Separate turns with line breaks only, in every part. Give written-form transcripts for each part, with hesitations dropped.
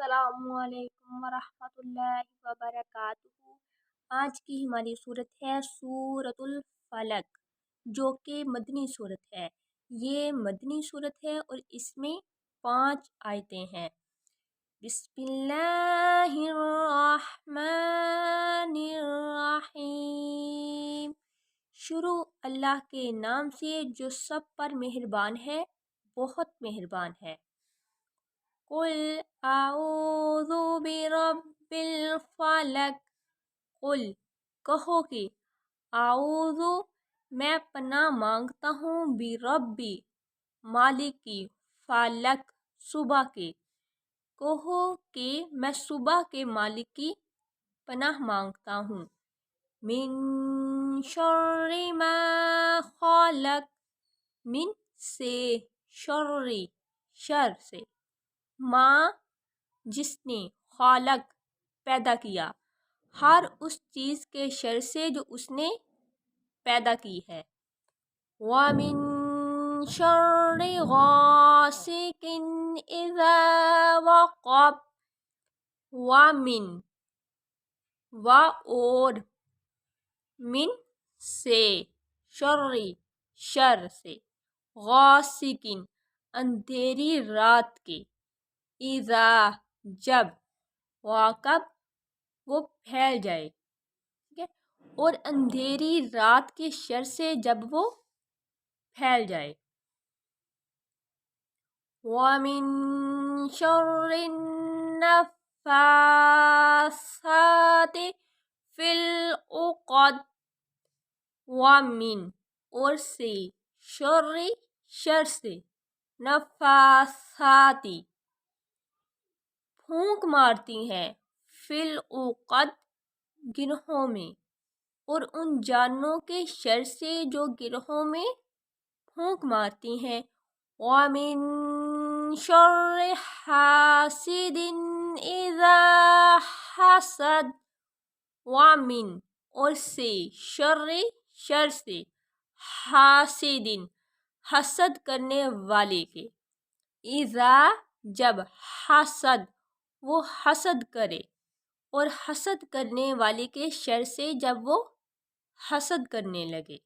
السلام علیکم ورحمۃ اللہ وبرکاتہ۔ آج کی ہماری صورت ہے سورۃ الفلق، جو کہ مدنی صورت ہے۔ یہ مدنی صورت ہے اور اس میں 5 آیتیں ہیں۔ بسم اللہ الرحمن الرحیم۔ شروع اللہ کے نام سے جو سب پر مہربان ہے، بہت مہربان ہے۔ قل اعوذ برب الفلق، قل کہو کہ اعوذ میں پناہ مانگتا ہوں، بربی مالک کی، فلق صبح کے، کہو کہ میں صبح کے مالک کی پناہ مانگتا ہوں۔ من شر ما خلق، من سے، شر سے، ماں جس نے، خالق پیدا کیا، ہر اس چیز کے شر سے جو اس نے پیدا کی ہے۔ وَمِن شَرِّ غَاسِقٍ إِذَا وَقَبَ، وَمِن و اور، من سے، شر سے، غاسقٍ اندھیری رات کے، اذا جب، واقب وہ پھیل جائے، ٹھیک ہے، اور اندھیری رات کے شر سے جب وہ پھیل جائے۔ وَمِن شَرِّ النَّفَّاثَاتِ فِی الْعُقَدِ، وَمِن اور سے، شر سے، نفاثاتی پھونک مارتی ہیں، فی العقد گرہوں میں، اور ان جانوں کے شر سے جو گرہوں میں پھونک مارتی ہیں۔ وَمِن شَرِّ حاسد اذا حسد، وَمِن اور سے، شر سے، حاسد حسد کرنے والے کے، اذا جب، حسد وہ حسد کرے، اور حسد کرنے والے کے شر سے جب وہ حسد کرنے لگے۔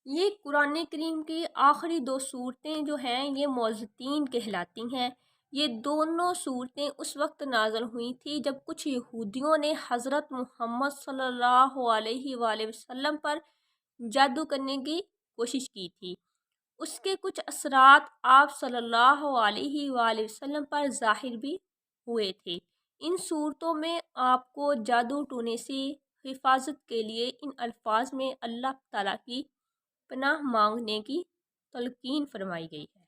یہ قرآن کریم کی آخری 2 صورتیں جو ہیں یہ معوذتین کہلاتی ہیں۔ یہ دونوں صورتیں اس وقت نازل ہوئی تھی جب کچھ یہودیوں نے حضرت محمد صلی اللہ علیہ وآلہ وسلم پر جادو کرنے کی کوشش کی تھی۔ اس کے کچھ اثرات آپ صلی اللہ علیہ وآلہ وسلم پر ظاہر بھی ہوئے تھے۔ ان صورتوں میں آپ کو جادو ٹونے سے حفاظت کے لیے ان الفاظ میں اللہ تعالیٰ کی پناہ مانگنے کی تلقین فرمائی گئی ہے۔